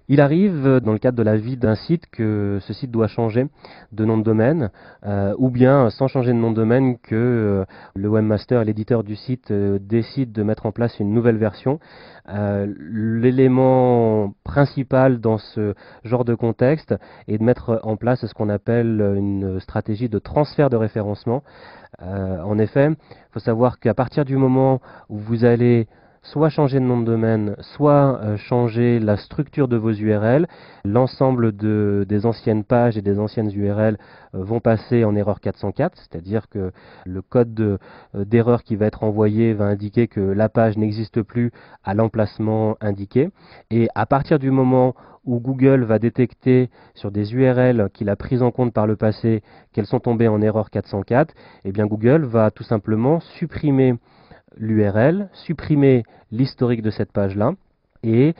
Il arrive, dans le cadre de la vie d'un site, que ce site doit changer de nom de domaine, ou bien, sans changer de nom de domaine, que le webmaster et l'éditeur du site décident de mettre en place une nouvelle version. L'élément principal dans ce genre de contexte est de mettre en place ce qu'on appelle une stratégie de transfert de référencement. En effet, il faut savoir qu'à partir du moment où vous allez soit changer de nom de domaine, soit changer la structure de vos URL, l'ensemble des anciennes pages et des anciennes URL vont passer en erreur 404, c'est-à-dire que le code d'erreur qui va être envoyé va indiquer que la page n'existe plus à l'emplacement indiqué. Et à partir du moment où Google va détecter sur des URL qu'il a prises en compte par le passé qu'elles sont tombées en erreur 404, eh bien Google va tout simplement supprimer l'URL, supprimer l'historique de cette page-là et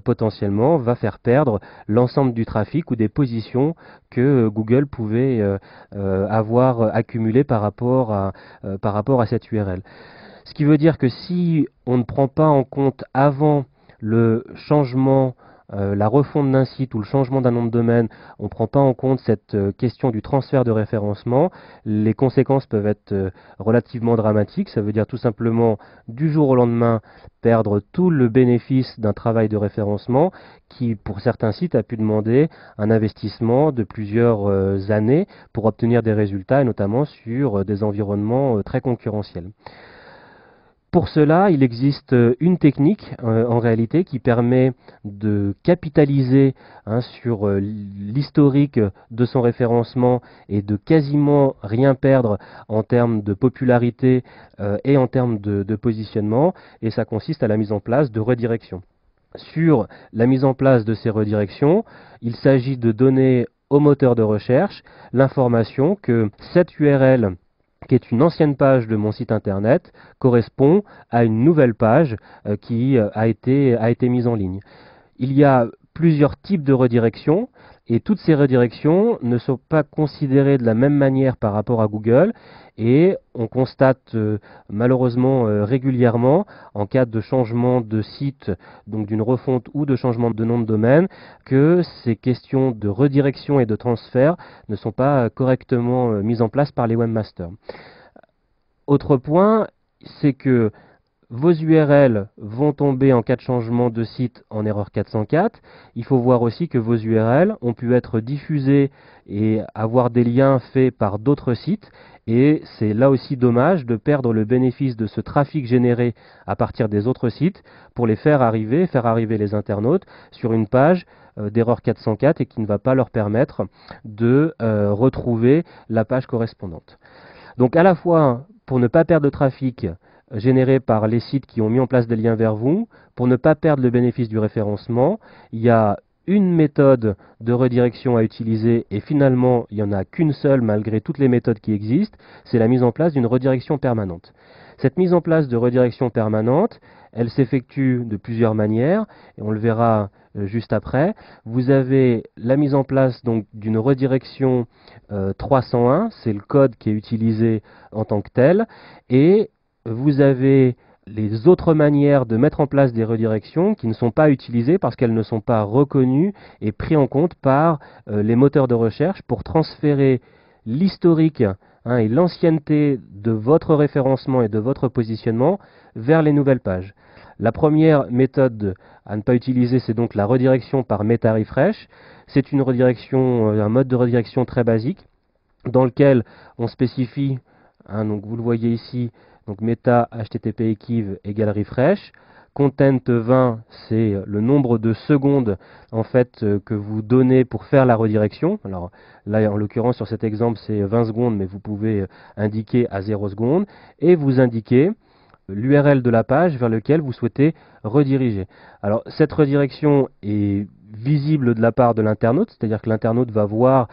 potentiellement va faire perdre l'ensemble du trafic ou des positions que Google pouvait avoir accumulées par rapport à cette URL. Ce qui veut dire que si on ne prend pas en compte avant le changement, la refonte d'un site ou le changement d'un nom de domaine, on ne prend pas en compte cette question du transfert de référencement, les conséquences peuvent être relativement dramatiques. Ça veut dire tout simplement du jour au lendemain perdre tout le bénéfice d'un travail de référencement qui, pour certains sites, a pu demander un investissement de plusieurs années pour obtenir des résultats, et notamment sur des environnements très concurrentiels. Pour cela, il existe une technique en réalité qui permet de capitaliser sur l'historique de son référencement et de quasiment rien perdre en termes de popularité et en termes de positionnement, et ça consiste à la mise en place de redirections. Sur la mise en place de ces redirections, il s'agit de donner au moteur de recherche l'information que cette URL qui est une ancienne page de mon site internet, correspond à une nouvelle page qui a été mise en ligne. Il y a plusieurs types de redirections et toutes ces redirections ne sont pas considérées de la même manière par rapport à Google, et on constate malheureusement régulièrement en cas de changement de site, donc d'une refonte ou de changement de nom de domaine, que ces questions de redirection et de transfert ne sont pas correctement mises en place par les webmasters. Autre point, c'est que vos URL vont tomber en cas de changement de site en erreur 404. Il faut voir aussi que vos URL ont pu être diffusées et avoir des liens faits par d'autres sites. Et c'est là aussi dommage de perdre le bénéfice de ce trafic généré à partir des autres sites pour les faire arriver les internautes sur une page d'erreur 404 et qui ne va pas leur permettre de retrouver la page correspondante. Donc à la fois, pour ne pas perdre de trafic généré par les sites qui ont mis en place des liens vers vous, pour ne pas perdre le bénéfice du référencement, il y a une méthode de redirection à utiliser, et finalement il n'y en a qu'une seule malgré toutes les méthodes qui existent, c'est la mise en place d'une redirection permanente. Cette mise en place de redirection permanente, elle s'effectue de plusieurs manières, et on le verra juste après. Vous avez la mise en place donc d'une redirection 301, c'est le code qui est utilisé en tant que tel, et vous avez les autres manières de mettre en place des redirections qui ne sont pas utilisées parce qu'elles ne sont pas reconnues et prises en compte par les moteurs de recherche pour transférer l'historique et l'ancienneté de votre référencement et de votre positionnement vers les nouvelles pages. La première méthode à ne pas utiliser, c'est donc la redirection par meta-refresh. C'est une redirection, un mode de redirection très basique dans lequel on spécifie, donc vous le voyez ici, donc meta http equiv égale refresh. Content 20, c'est le nombre de secondes en fait que vous donnez pour faire la redirection. Alors là, en l'occurrence, sur cet exemple, c'est 20 secondes, mais vous pouvez indiquer à 0 secondes. Et vous indiquez l'URL de la page vers laquelle vous souhaitez rediriger. Alors cette redirection est visible de la part de l'internaute, c'est-à-dire que l'internaute va voir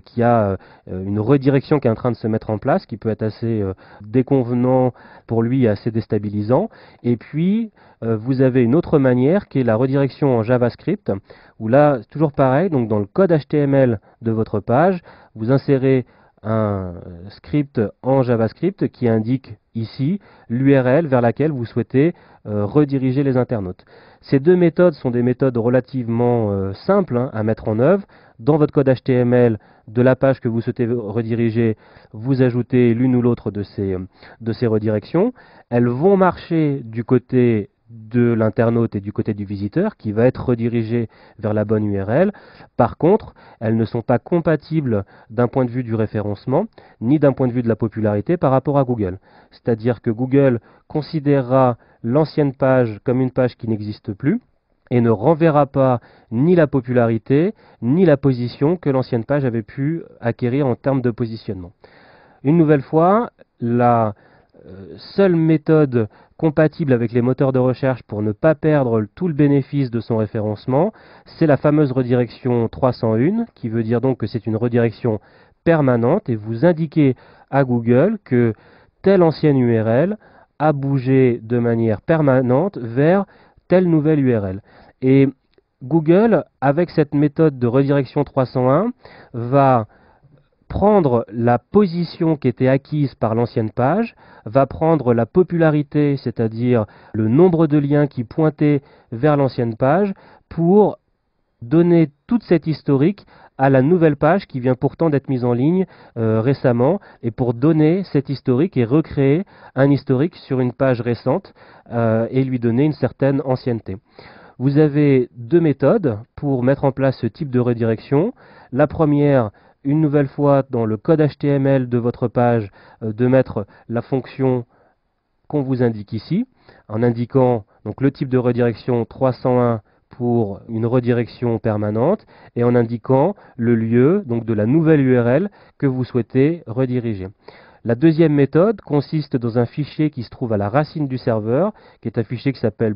qu'il y a une redirection qui est en train de se mettre en place, qui peut être assez déconvenant pour lui et assez déstabilisant. Et puis vous avez une autre manière qui est la redirection en JavaScript, où là, toujours pareil, donc dans le code HTML de votre page, vous insérez un script en JavaScript qui indique ici l'URL vers laquelle vous souhaitez rediriger les internautes. Ces deux méthodes sont des méthodes relativement simples à mettre en œuvre. Dans votre code HTML de la page que vous souhaitez rediriger, vous ajoutez l'une ou l'autre de ces redirections. Elles vont marcher du côté de l'internaute et du côté du visiteur qui va être redirigé vers la bonne URL. Par contre, elles ne sont pas compatibles d'un point de vue du référencement ni d'un point de vue de la popularité par rapport à Google. C'est-à-dire que Google considérera l'ancienne page comme une page qui n'existe plus et ne renverra pas ni la popularité ni la position que l'ancienne page avait pu acquérir en termes de positionnement. Une nouvelle fois, la seule méthode compatible avec les moteurs de recherche pour ne pas perdre tout le bénéfice de son référencement, c'est la fameuse redirection 301, qui veut dire donc que c'est une redirection permanente et vous indiquez à Google que telle ancienne URL a bougé de manière permanente vers telle nouvelle URL. Et Google, avec cette méthode de redirection 301, va prendre la position qui était acquise par l'ancienne page, va prendre la popularité, c'est-à-dire le nombre de liens qui pointaient vers l'ancienne page, pour donner toute cette historique à la nouvelle page qui vient pourtant d'être mise en ligne récemment, et pour donner cet historique et recréer un historique sur une page récente et lui donner une certaine ancienneté. Vous avez deux méthodes pour mettre en place ce type de redirection. La première, une nouvelle fois dans le code HTML de votre page, de mettre la fonction qu'on vous indique ici, en indiquant donc le type de redirection 301 pour une redirection permanente et en indiquant le lieu donc de la nouvelle URL que vous souhaitez rediriger. La deuxième méthode consiste dans un fichier qui se trouve à la racine du serveur, qui est un fichier qui s'appelle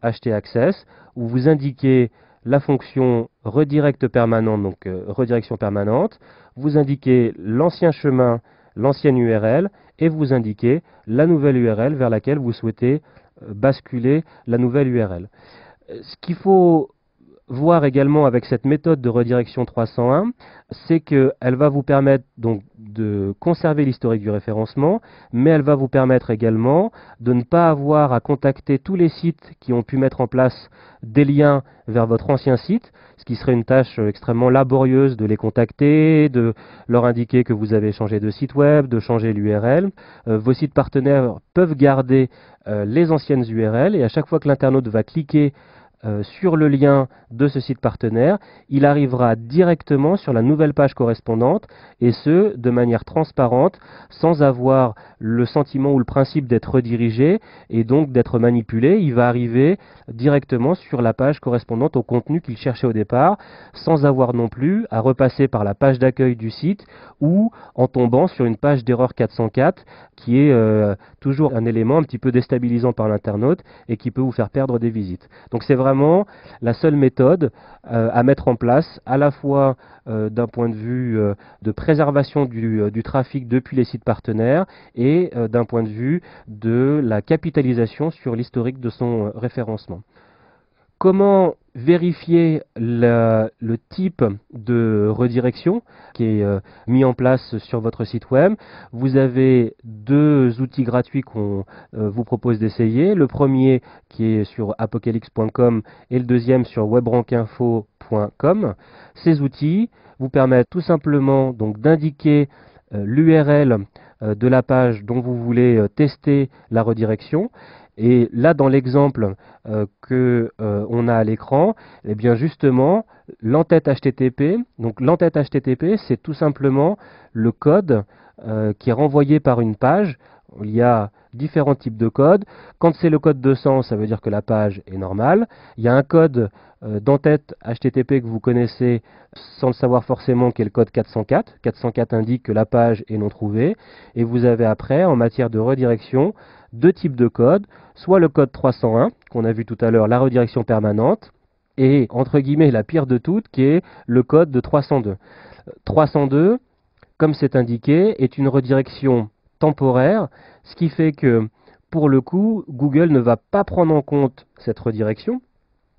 .htaccess, où vous indiquez la fonction redirect permanente, donc redirection permanente, vous indiquez l'ancien chemin, l'ancienne URL, et vous indiquez la nouvelle URL vers laquelle vous souhaitez basculer la nouvelle URL. Ce qu'il faut voir également avec cette méthode de redirection 301, c'est qu'elle va vous permettre donc de conserver l'historique du référencement, mais elle va vous permettre également de ne pas avoir à contacter tous les sites qui ont pu mettre en place des liens vers votre ancien site, ce qui serait une tâche extrêmement laborieuse de les contacter, de leur indiquer que vous avez changé de site web, de changer l'URL. Vos sites partenaires peuvent garder les anciennes URL et à chaque fois que l'internaute va cliquer sur le lien de ce site partenaire, il arrivera directement sur la nouvelle page correspondante et ce, de manière transparente, sans avoir le sentiment ou le principe d'être redirigé et donc d'être manipulé. Il va arriver directement sur la page correspondante au contenu qu'il cherchait au départ, sans avoir non plus à repasser par la page d'accueil du site ou en tombant sur une page d'erreur 404 qui est toujours un élément un petit peu déstabilisant par l'internaute et qui peut vous faire perdre des visites. Donc c'est vraiment la seule méthode à mettre en place, à la fois d'un point de vue de préservation du trafic depuis les sites partenaires et d'un point de vue de la capitalisation sur l'historique de son référencement. Comment vérifier le type de redirection qui est mis en place sur votre site web? Vous avez deux outils gratuits qu'on vous propose d'essayer. Le premier qui est sur apocalypse.com et le deuxième sur webrankinfo.com. Ces outils vous permettent tout simplement donc d'indiquer l'URL de la page dont vous voulez tester la redirection. Et là, dans l'exemple qu'on a à l'écran, eh bien justement, l'entête HTTP, donc l'entête HTTP, c'est tout simplement le code qui est renvoyé par une page. Il y a différents types de codes. Quand c'est le code 200, ça veut dire que la page est normale. Il y a un code d'entête HTTP que vous connaissez sans le savoir forcément, qui est le code 404. 404 indique que la page est non trouvée. Et vous avez après, en matière de redirection, deux types de codes, soit le code 301, qu'on a vu tout à l'heure, la redirection permanente, et entre guillemets la pire de toutes, qui est le code de 302. 302, comme c'est indiqué, est une redirection temporaire, ce qui fait que, pour le coup, Google ne va pas prendre en compte cette redirection,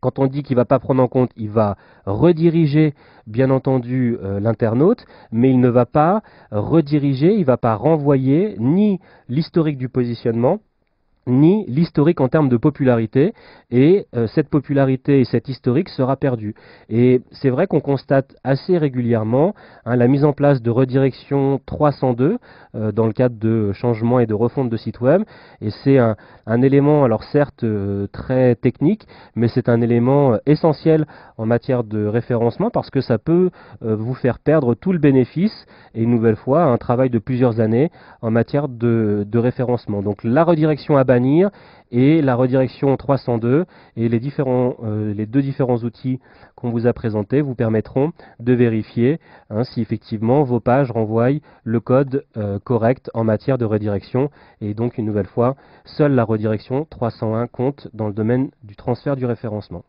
Quand on dit qu'il ne va pas prendre en compte, il va rediriger bien entendu l'internaute, mais il ne va pas rediriger, il ne va pas renvoyer ni l'historique du positionnement, ni l'historique en termes de popularité, et cette popularité et cet historique sera perdu. Et c'est vrai qu'on constate assez régulièrement la mise en place de redirection 302 dans le cadre de changements et de refonte de sites web, et c'est un élément, alors certes très technique, mais c'est un élément essentiel en matière de référencement parce que ça peut vous faire perdre tout le bénéfice, et une nouvelle fois un travail de plusieurs années en matière de référencement. Donc la redirection à bannir et la redirection 302 et les deux différents outils qu'on vous a présentés vous permettront de vérifier si effectivement vos pages renvoient le code correct en matière de redirection. Et donc une nouvelle fois, seule la redirection 301 compte dans le domaine du transfert du référencement.